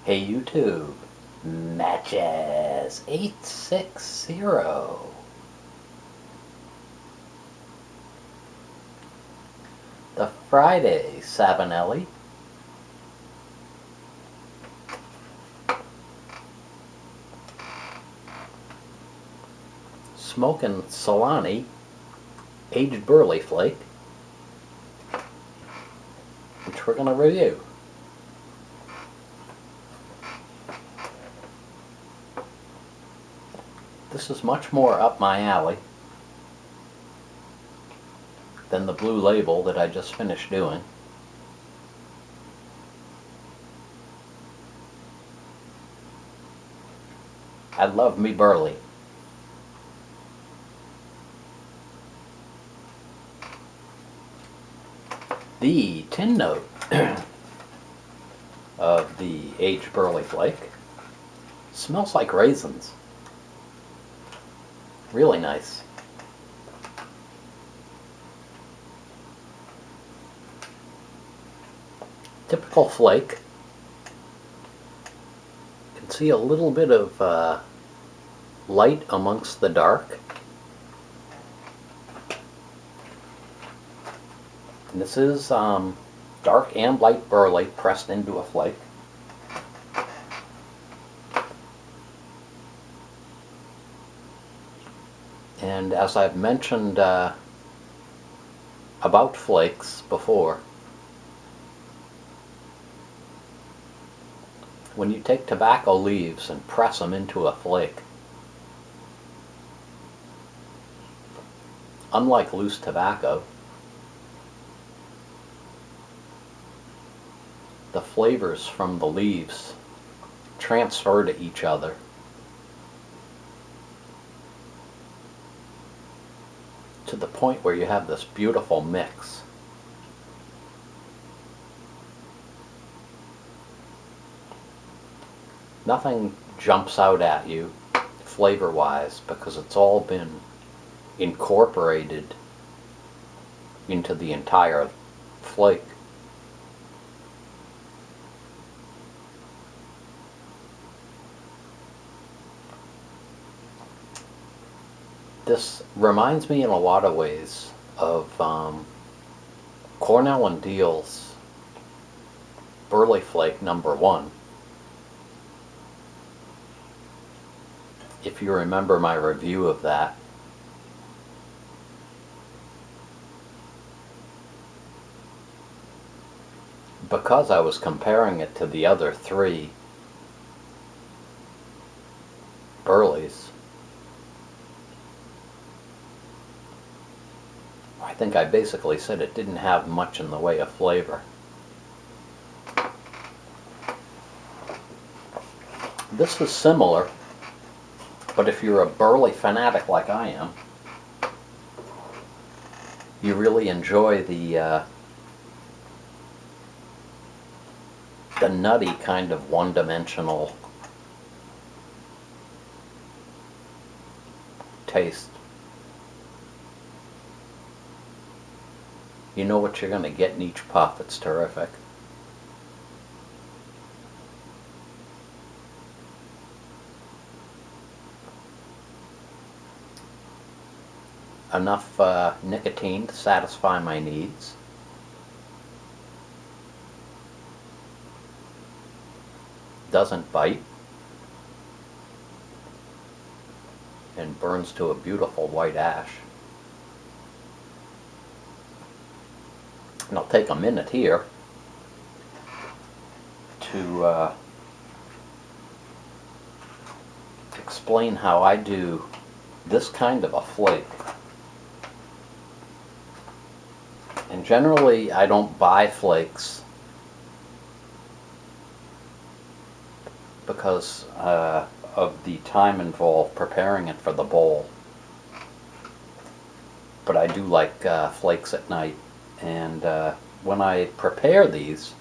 Hey YouTube, Matches 860. The Friday Savinelli. Smoking Solani, aged Burley Flake, which we're going to review. This is much more up my alley than the Blue Label that I just finished doing. I love me Burley. The tin note of the aged Burley Flake smells like raisins. Really nice. Typical flake. You can see a little bit of light amongst the dark. And this is dark and light burley pressed into a flake. And as I've mentioned about flakes before, when you take tobacco leaves and press them into a flake, unlike loose tobacco, the flavors from the leaves transfer to each other. To the point where you have this beautiful mix. Nothing jumps out at you flavor-wise because it's all been incorporated into the entire flake. This reminds me in a lot of ways of Cornell and Deal's Burley Flake #1. If you remember my review of that. Because I was comparing it to the other 3 Burleys, I think I basically said it didn't have much in the way of flavor. This is similar, but if you're a Burley fanatic like I am, you really enjoy the nutty kind of one-dimensional taste. You know what you're going to get in each puff. It's terrific. Enough nicotine to satisfy my needs. Doesn't bite. And burns to a beautiful white ash. And I'll take a minute here to explain how I do this kind of a flake. And generally I don't buy flakes because of the time involved preparing it for the bowl. But I do like flakes at night. And when I prepare these,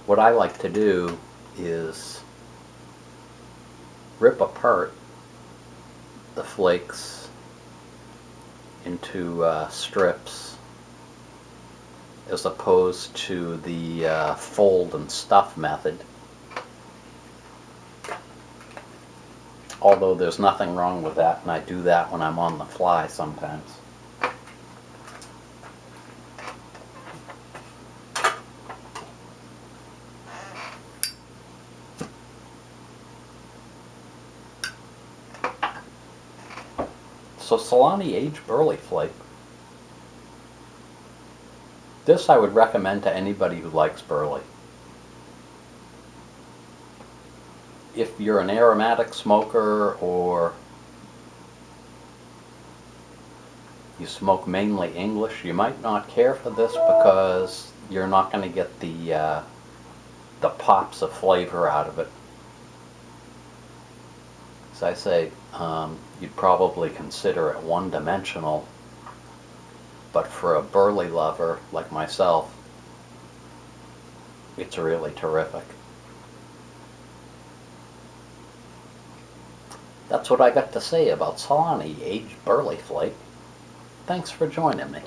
what I like to do is rip apart the flakes into strips as opposed to the fold and stuff method. although there's nothing wrong with that, and I do that when I'm on the fly sometimes. So Solani aged Burley Flake. This I would recommend to anybody who likes burley. If you're an aromatic smoker or you smoke mainly English, you might not care for this because you're not going to get the pops of flavor out of it. As I say, you'd probably consider it one-dimensional, but for a burley lover like myself, it's really terrific. That's what I got to say about Solani aged Burley Flake. Thanks for joining me.